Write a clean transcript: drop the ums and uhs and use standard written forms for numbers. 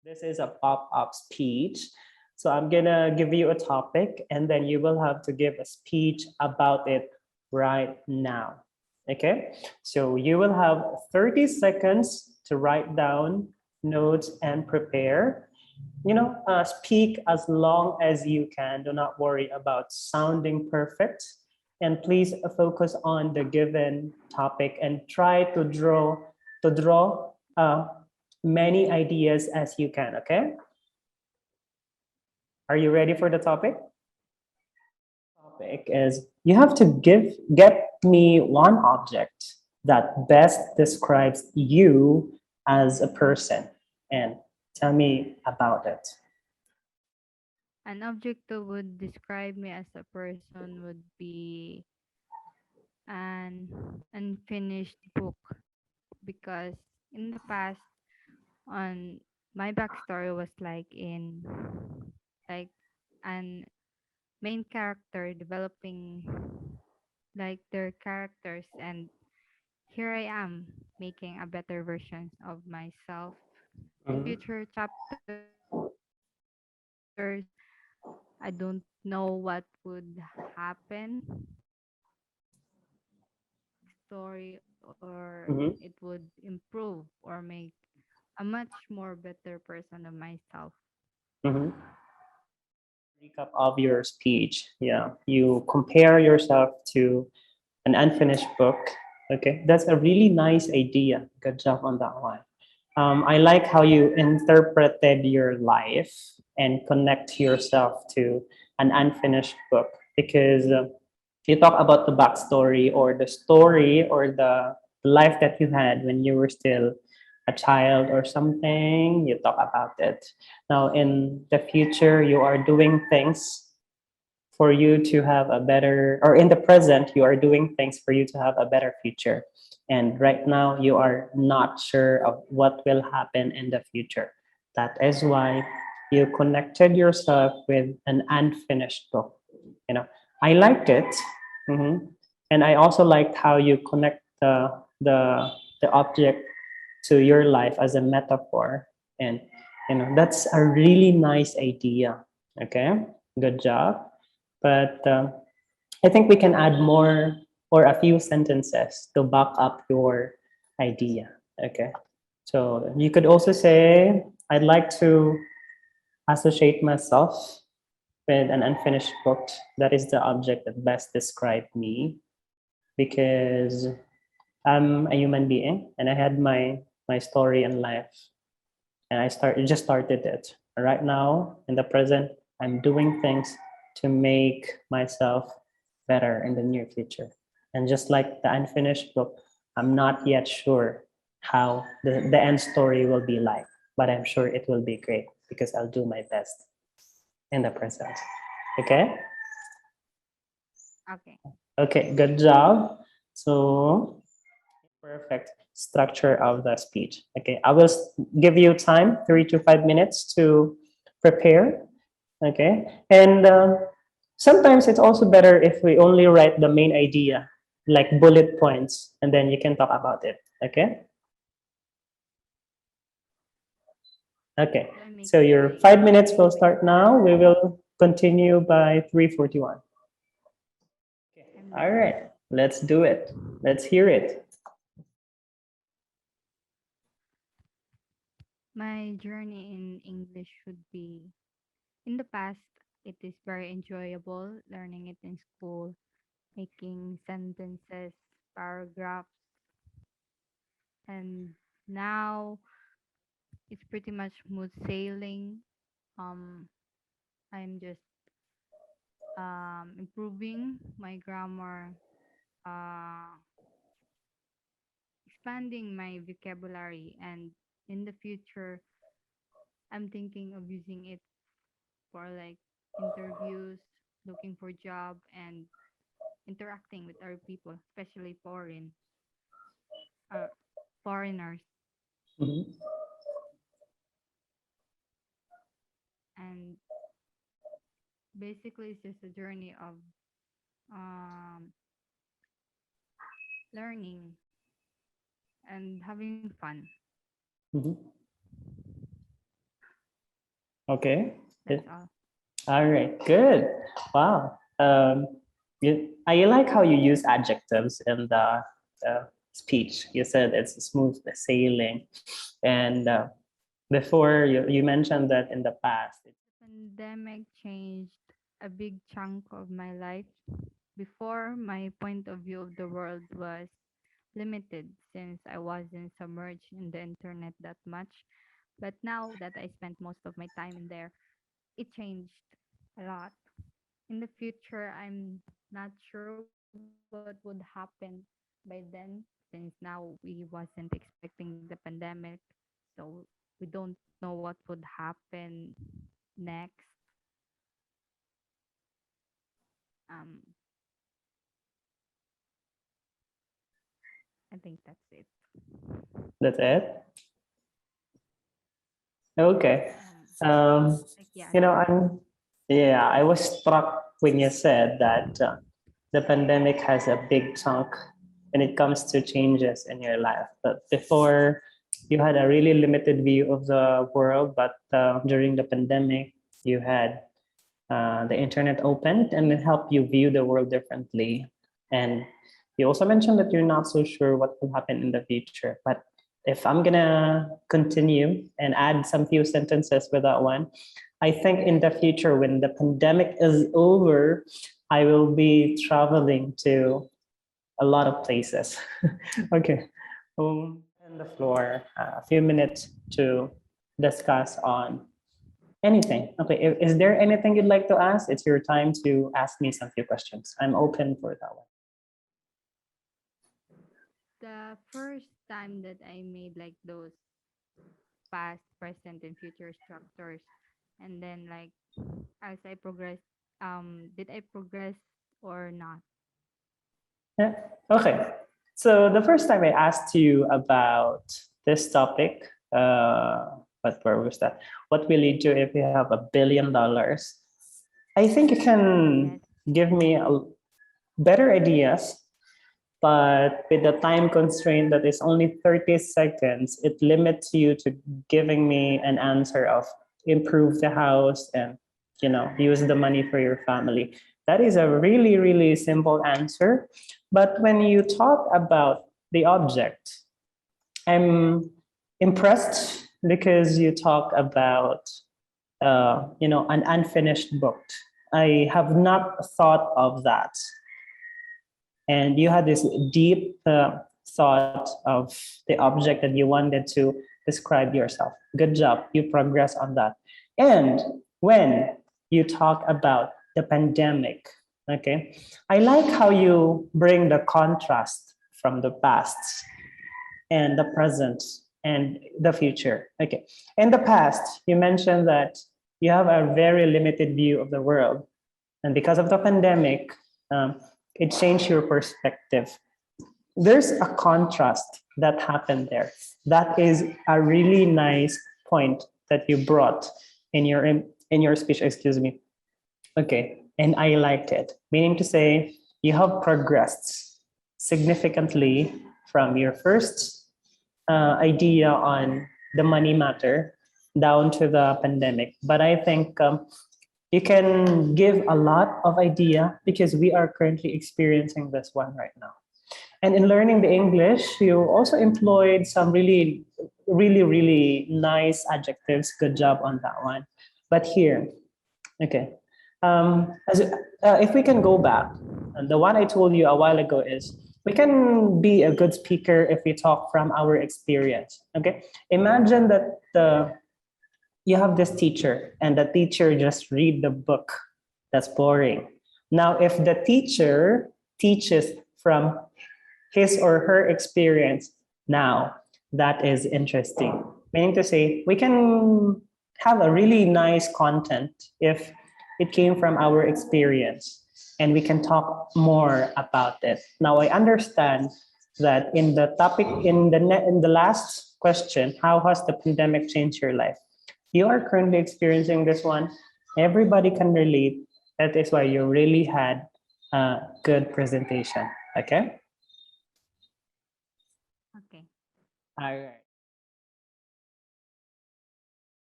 This is a pop-up speech. So I'm gonna give you a topic and then you will have to give a speech about it right now. Okay? So you will have 30 seconds to write down notes and prepare. Speak as long as you can. Do not worry about sounding perfect. And please focus on the given topic and try to draw many ideas as you can. Okay, are you ready for the topic? Topic is you have to get me one object that best describes you as a person and tell me about it. An object that would describe me as a person would be an unfinished book because in the past on my backstory was like an main character developing like their characters, and here I am making a better version of myself. In Mhm. future chapters, I don't know what would happen, story, or Mhm. it would improve or make a much more better person of myself. Mhm. Recap of your speech. Yeah, you compare yourself to an unfinished book. Okay, that's a really nice idea. Good job on that one. I like how you interpreted your life and connect yourself to an unfinished book because you talk about the backstory or the story or the life that you had when you were still a child or something. You talk about it. Now, in the future, you are doing things for you to have a better, or in the present you are doing things for you to have a better future, and right now you are not sure of what will happen in the future. That is why you connected yourself with an unfinished book. you know I liked it. Mhm. And I also liked how you connect the object to your life as a metaphor, and that's a really nice idea. Okay, good job. But I think we can add more or a few sentences to back up your idea. Okay. So you could also say, I'd like to associate myself with an unfinished book. That is the object that best described me because I'm a human being and I had my story in life, and just started it. Right now, in the present, I'm doing things to make myself better in the near future. And just like the unfinished book, I'm not yet sure how the end story will be like, but I'm sure it will be great because I'll do my best in the present. Okay? Okay. Okay, good job. So, perfect structure of the speech. Okay, I will give you time, 3 to 5 minutes to prepare. Okay, and sometimes it's also better if we only write the main idea, like bullet points, and then you can talk about it. Okay. Okay. Do I make So your my 5 minutes will start now. We will continue by 3:41. Okay. I'm All ready? right. Let's do it. Let's hear it. My journey in English should be in the past, it is very enjoyable learning it in school, making sentences, paragraphs, and now it's pretty much smooth sailing. Um, I'm just improving my grammar, uh, expanding my vocabulary, and in the future, I'm thinking of using it for like interviews, looking for job, and interacting with other people, especially uh, foreigners. Mhm. And basically, it's just a journey of um, learning and having fun. Mhm. Okay. That's all. All right, good. Wow. I like how you use adjectives in the speech. You said it's smooth sailing. And before you mentioned that in the past. Pandemic changed a big chunk of my life. Before, my point of view of the world was limited since I wasn't submerged in the internet that much. But now that I spent most of my time in there, it changed a lot. In the future, I'm not sure what would happen by then since now we wasn't expecting the pandemic. So we don't know what would happen next. Um, I think that's it. That's it. Okay. Um, Like yeah, you know, yeah. I was struck when you said that the pandemic has a big chunk when it comes to changes in your life. But before, you had a really limited view of the world, but during the pandemic, you had the internet opened and it helped you view the world differently. And you also mentioned that you're not so sure what will happen in the future. But if I'm gonna continue and add some few sentences with that one, I think in the future when the pandemic is over, I will be traveling to a lot of places. Okay. On the floor, a few minutes to discuss on anything. Okay. Is there anything you'd like to ask? It's your time to ask me some few questions. I'm open for that one. The first time that I made like those past, present, and future structures, and then like as I progressed, did I progress or not? Yeah. Okay. So the first time I asked you about this topic, where was that? What will you do if you have $1 billion? I think you can Yes. give me better ideas, but with the time constraint that is only 30 seconds, it limits you to giving me an answer of improve the house and use the money for your family. That is a really, really simple answer. But when you talk about the object, I'm impressed because you talk about an unfinished book. I have not thought of that, and you had this deep thought of the object that you wanted to describe yourself. Good job, you progress on that. And when you talk about the pandemic, okay, I like how you bring the contrast from the past and the present and the future. Okay, in the past you mentioned that you have a very limited view of the world, and because of the pandemic, um, it changed your perspective. There's a contrast that happened there. That is a really nice point that you brought in your speech. Excuse me. Okay, and I liked it. Meaning to say, you have progressed significantly from your first idea on the money matter down to the pandemic. But I think you can give a lot of idea because we are currently experiencing this one right now. And in learning the English, you also employed some really, really, really nice adjectives. Good job on that one. But here, okay, if we can go back, and the one I told you a while ago is we can be a good speaker if we talk from our experience. Okay, imagine that you have this teacher and the teacher just read the book. That's boring. Now if the teacher teaches from his or her experience, now that is interesting. Meaning to say, we can have a really nice content if it came from our experience and we can talk more about it. Now I understand that in the topic in the last question, how has the pandemic changed your life? You are currently experiencing this one. Everybody can relate. That is why you really had a good presentation. Okay. Okay. All right.